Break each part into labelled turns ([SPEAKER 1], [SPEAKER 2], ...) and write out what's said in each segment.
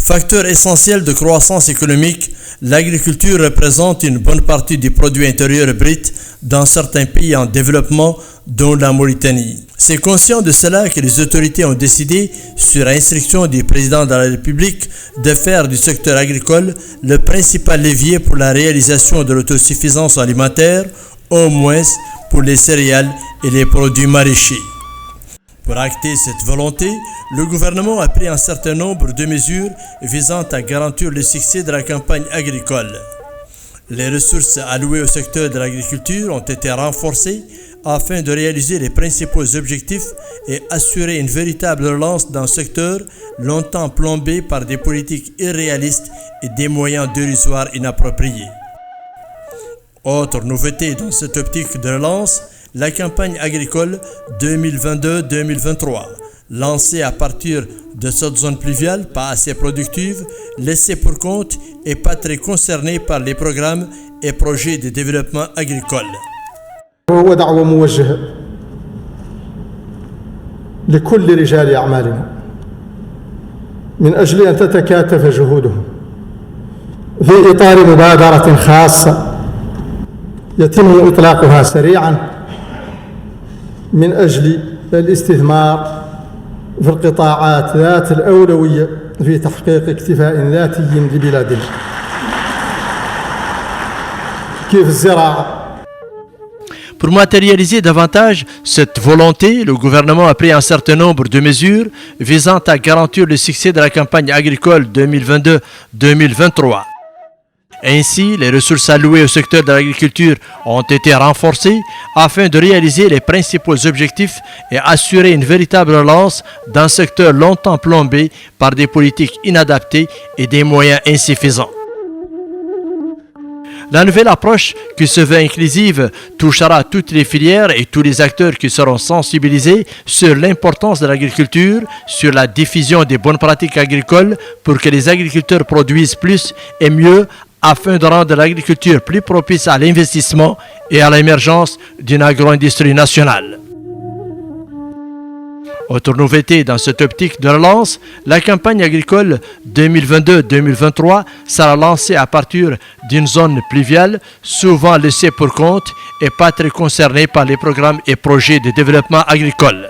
[SPEAKER 1] Facteur essentiel de croissance économique, l'agriculture représente une bonne partie du produit intérieur brut dans certains pays en développement, dont la Mauritanie. C'est conscient de cela que les autorités ont décidé, sur instruction du président de la République, de faire du secteur agricole le principal levier pour la réalisation de l'autosuffisance alimentaire, au moins pour les céréales et les produits maraîchers. Pour acter cette volonté, le gouvernement a pris un certain nombre de mesures visant à garantir le succès de la campagne agricole. Les ressources allouées au secteur de l'agriculture ont été renforcées afin de réaliser les principaux objectifs et assurer une véritable relance d'un secteur longtemps plombé par des politiques irréalistes et des moyens dérisoires inappropriés. Autre nouveauté dans cette optique de relance, la campagne agricole 2022-2023, lancée à partir de cette zone pluviale pas assez productive, laissée pour compte et pas très concernée par les programmes et projets de développement agricole.
[SPEAKER 2] هو دعوة موجهة لكل رجال أعمالنا من أجل أن تتكاتف جهودهم في إطار مبادرة خاصة يتم إطلاقها سريعا من أجل الاستثمار في القطاعات ذات الأولوية في تحقيق اكتفاء ذاتي لبلادنا كيف الزراعة.
[SPEAKER 1] Pour matérialiser davantage cette volonté, le gouvernement a pris un certain nombre de mesures visant à garantir le succès de la campagne agricole 2022-2023. Ainsi, les ressources allouées au secteur de l'agriculture ont été renforcées afin de réaliser les principaux objectifs et assurer une véritable relance d'un secteur longtemps plombé par des politiques inadaptées et des moyens insuffisants. La nouvelle approche, qui se veut inclusive, touchera toutes les filières et tous les acteurs qui seront sensibilisés sur l'importance de l'agriculture, sur la diffusion des bonnes pratiques agricoles pour que les agriculteurs produisent plus et mieux afin de rendre l'agriculture plus propice à l'investissement et à l'émergence d'une agro-industrie nationale. Autre nouveauté dans cette optique de relance, la campagne agricole 2022-2023 sera lancée à partir d'une zone pluviale souvent laissée pour compte et pas très concernée par les programmes et projets de développement agricole.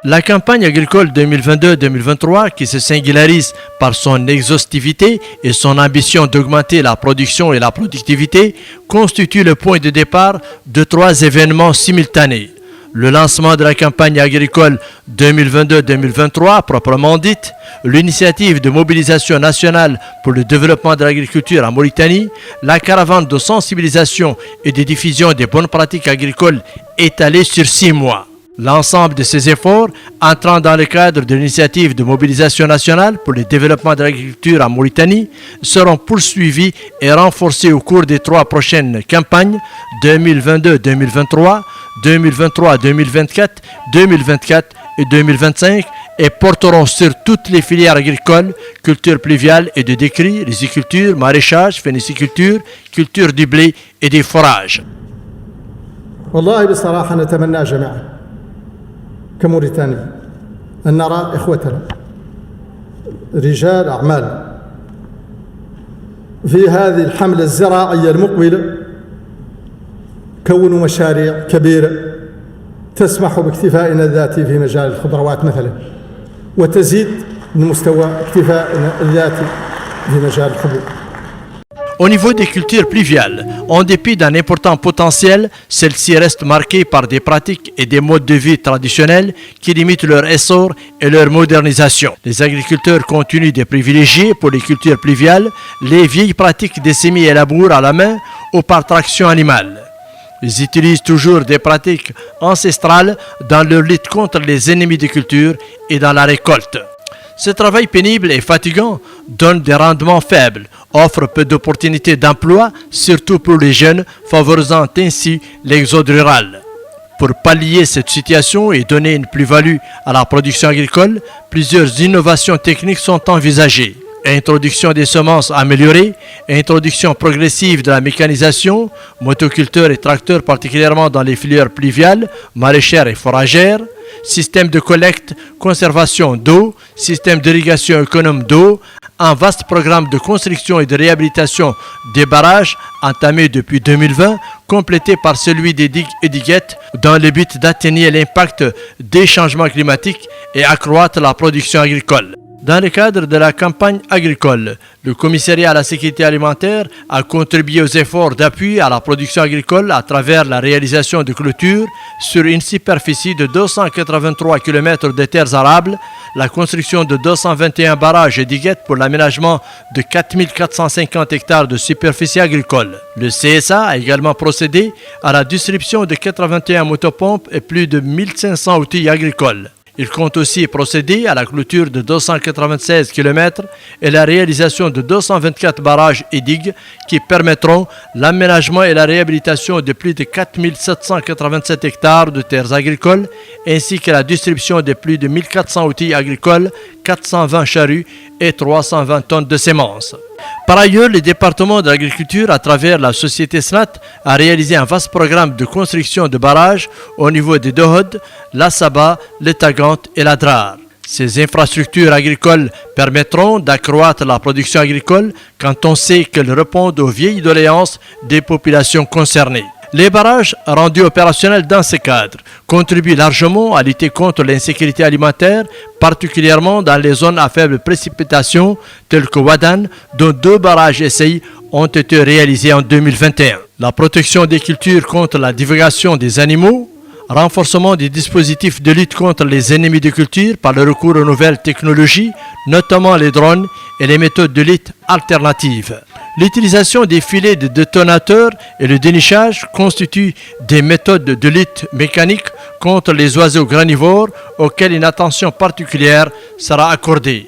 [SPEAKER 1] La campagne agricole 2022-2023, qui se singularise par son exhaustivité et son ambition d'augmenter la production et la productivité, constitue le point de départ de 3 événements simultanés. Le lancement de la campagne agricole 2022-2023, proprement dite, l'initiative de mobilisation nationale pour le développement de l'agriculture en Mauritanie, la caravane de sensibilisation et de diffusion des bonnes pratiques agricoles étalée sur 6 mois. L'ensemble de ces efforts, entrant dans le cadre de l'initiative de mobilisation nationale pour le développement de l'agriculture en Mauritanie, seront poursuivis et renforcés au cours des 3 prochaines campagnes 2022-2023, 2023-2024, 2024 et 2025 et porteront sur toutes les filières agricoles, culture pluviale et de décrue, riziculture, maraîchage, phéniciculture, culture du blé et des forages.
[SPEAKER 2] والله بصراحة نتمنى جميعا كموريتانيا أن نرى إخوتنا رجال أعمال في هذه الحملة الزراعية المقبلة كونوا مشاريع كبيرة تسمح باكتفائنا الذاتي في مجال الخضروات مثلا وتزيد من مستوى اكتفائنا الذاتي في مجال الحبوب.
[SPEAKER 1] Au niveau des cultures pluviales, en dépit d'un important potentiel, celles-ci restent marquées par des pratiques et des modes de vie traditionnels qui limitent leur essor et leur modernisation. Les agriculteurs continuent de privilégier pour les cultures pluviales les vieilles pratiques des semis et labour à la main ou par traction animale. Ils utilisent toujours des pratiques ancestrales dans leur lutte contre les ennemis des cultures et dans la récolte. Ce travail pénible et fatigant donne des rendements faibles, offre peu d'opportunités d'emploi, surtout pour les jeunes, favorisant ainsi l'exode rural. Pour pallier cette situation et donner une plus-value à la production agricole, plusieurs innovations techniques sont envisagées. Introduction des semences améliorées, introduction progressive de la mécanisation, motoculteurs et tracteurs particulièrement dans les filières pluviales, maraîchères et foragères, système de collecte, conservation d'eau, système d'irrigation économe d'eau, un vaste programme de construction et de réhabilitation des barrages entamé depuis 2020, complété par celui des digues et diguettes dans le but d'atténuer l'impact des changements climatiques et accroître la production agricole. Dans le cadre de la campagne agricole, le commissariat à la sécurité alimentaire a contribué aux efforts d'appui à la production agricole à travers la réalisation de clôtures sur une superficie de 283 km de terres arables, la construction de 221 barrages et diguettes pour l'aménagement de 4450 hectares de superficie agricole. Le CSA a également procédé à la distribution de 81 motopompes et plus de 1500 outils agricoles. Il compte aussi procéder à la clôture de 296 km et la réalisation de 224 barrages et digues qui permettront l'aménagement et la réhabilitation de plus de 4787 hectares de terres agricoles ainsi que la distribution de plus de 1400 outils agricoles, 420 charrues et 320 tonnes de semences. Par ailleurs, le département de l'agriculture, à travers la société SNAT, a réalisé un vaste programme de construction de barrages au niveau des Dohod, la Saba, le Tagant et la Drar. Ces infrastructures agricoles permettront d'accroître la production agricole quand on sait qu'elles répondent aux vieilles doléances des populations concernées. Les barrages rendus opérationnels dans ce cadre contribuent largement à lutter contre l'insécurité alimentaire, particulièrement dans les zones à faible précipitation telles que Wadan, dont 2 barrages essais ont été réalisés en 2021. La protection des cultures contre la divulgation des animaux, renforcement des dispositifs de lutte contre les ennemis de culture par le recours aux nouvelles technologies, notamment les drones et les méthodes de lutte alternatives. L'utilisation des filets de détonateurs et le dénichage constituent des méthodes de lutte mécanique contre les oiseaux granivores auxquels une attention particulière sera accordée.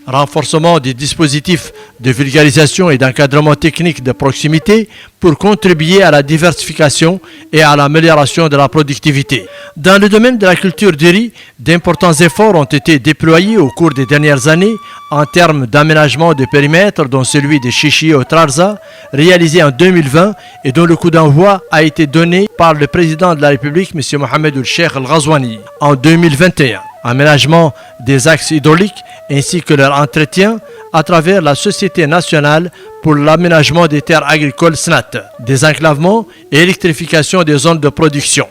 [SPEAKER 1] Renforcement des dispositifs de vulgarisation et d'encadrement technique de proximité pour contribuer à la diversification et à l'amélioration de la productivité. Dans le domaine de la culture du riz, d'importants efforts ont été déployés au cours des dernières années en termes d'aménagement de périmètre, dont celui de Chichi au Trarza, réalisé en 2020 et dont le coup d'envoi a été donné par le président de la République, M. Mohamed Cheikh Al-Ghazouani, en 2021. Aménagement des axes hydrauliques ainsi que leur entretien à travers la Société nationale pour l'aménagement des terres agricoles SNAT, désenclavement et électrification des zones de production.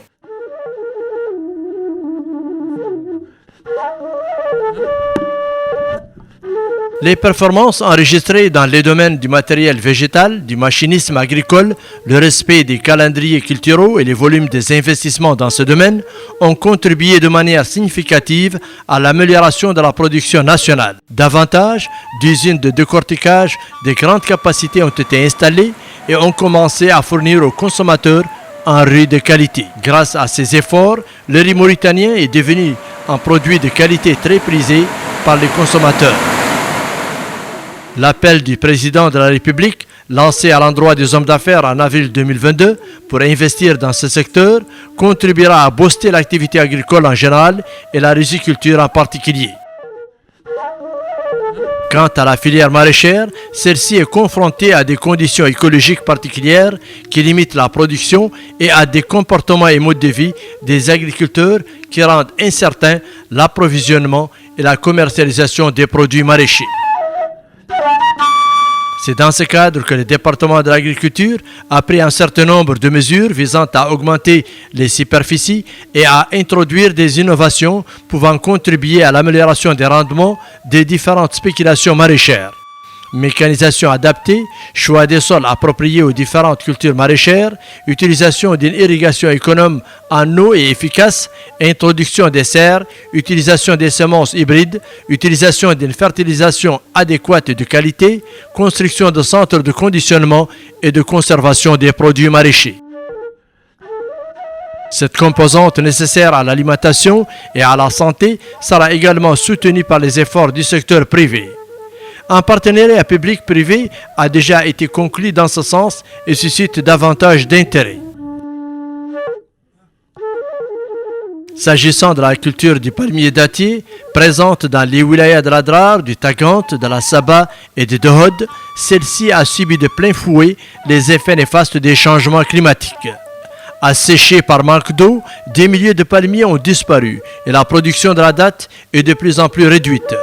[SPEAKER 1] Les performances enregistrées dans les domaines du matériel végétal, du machinisme agricole, le respect des calendriers culturaux et les volumes des investissements dans ce domaine ont contribué de manière significative à l'amélioration de la production nationale. Davantage d'usines de décortiquage de grandes capacités ont été installées et ont commencé à fournir aux consommateurs un riz de qualité. Grâce à ces efforts, le riz mauritanien est devenu un produit de qualité très prisé par les consommateurs. L'appel du président de la République, lancé à l'endroit des hommes d'affaires en avril 2022 pour investir dans ce secteur, contribuera à booster l'activité agricole en général et la riziculture en particulier. Quant à la filière maraîchère, celle-ci est confrontée à des conditions écologiques particulières qui limitent la production et à des comportements et modes de vie des agriculteurs qui rendent incertain l'approvisionnement et la commercialisation des produits maraîchers. C'est dans ce cadre que le département de l'agriculture a pris un certain nombre de mesures visant à augmenter les superficies et à introduire des innovations pouvant contribuer à l'amélioration des rendements des différentes spéculations maraîchères. Mécanisation adaptée, choix des sols appropriés aux différentes cultures maraîchères, utilisation d'une irrigation économe en eau et efficace, introduction des serres, utilisation des semences hybrides, utilisation d'une fertilisation adéquate et de qualité, construction de centres de conditionnement et de conservation des produits maraîchers. Cette composante nécessaire à l'alimentation et à la santé sera également soutenue par les efforts du secteur privé. Un partenariat public-privé a déjà été conclu dans ce sens et suscite davantage d'intérêt. S'agissant de la culture du palmier dattier, présente dans les wilayas de la Drar, du Tagant, de la Saba et de Dohod, celle-ci a subi de plein fouet les effets néfastes des changements climatiques. Asséchés par manque d'eau, des milliers de palmiers ont disparu et la production de la datte est de plus en plus réduite.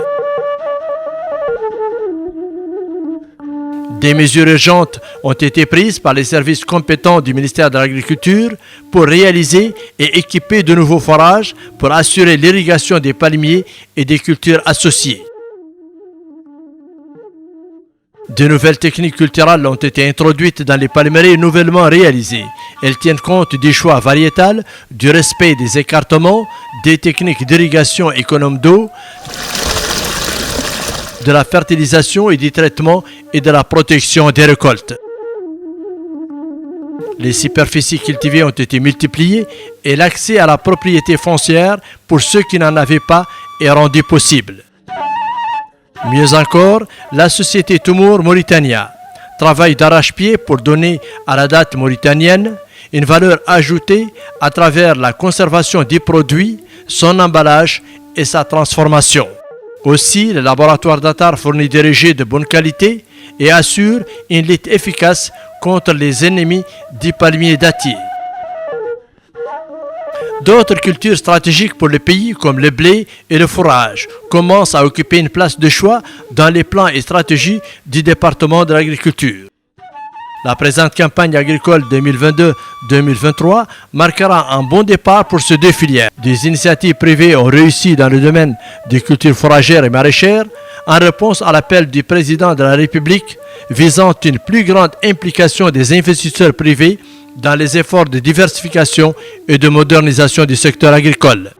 [SPEAKER 1] Des mesures urgentes ont été prises par les services compétents du ministère de l'Agriculture pour réaliser et équiper de nouveaux forages pour assurer l'irrigation des palmiers et des cultures associées. De nouvelles techniques culturales ont été introduites dans les palmeraies nouvellement réalisées. Elles tiennent compte du choix variétal, du respect des écartements, des techniques d'irrigation économe d'eau, de la fertilisation et du traitement et de la protection des récoltes. Les superficies cultivées ont été multipliées et l'accès à la propriété foncière pour ceux qui n'en avaient pas est rendu possible. Mieux encore, la société Toumour Mauritania travaille d'arrache-pied pour donner à la date mauritanienne une valeur ajoutée à travers la conservation des produits, son emballage et sa transformation. Aussi, le laboratoire d'Atar fournit des rejets de bonne qualité et assure une lutte efficace contre les ennemis du palmier dattier. D'autres cultures stratégiques pour le pays, comme le blé et le fourrage, commencent à occuper une place de choix dans les plans et stratégies du département de l'agriculture. La présente campagne agricole 2022-2023 marquera un bon départ pour ces deux filières. Des initiatives privées ont réussi dans le domaine des cultures fourragères et maraîchères en réponse à l'appel du président de la République visant une plus grande implication des investisseurs privés dans les efforts de diversification et de modernisation du secteur agricole.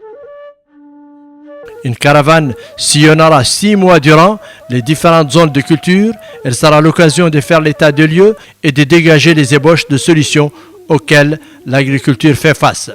[SPEAKER 1] Une caravane sillonnera 6 mois durant les différentes zones de culture. Elle sera l'occasion de faire l'état de lieu et de dégager les ébauches de solutions auxquelles l'agriculture fait face.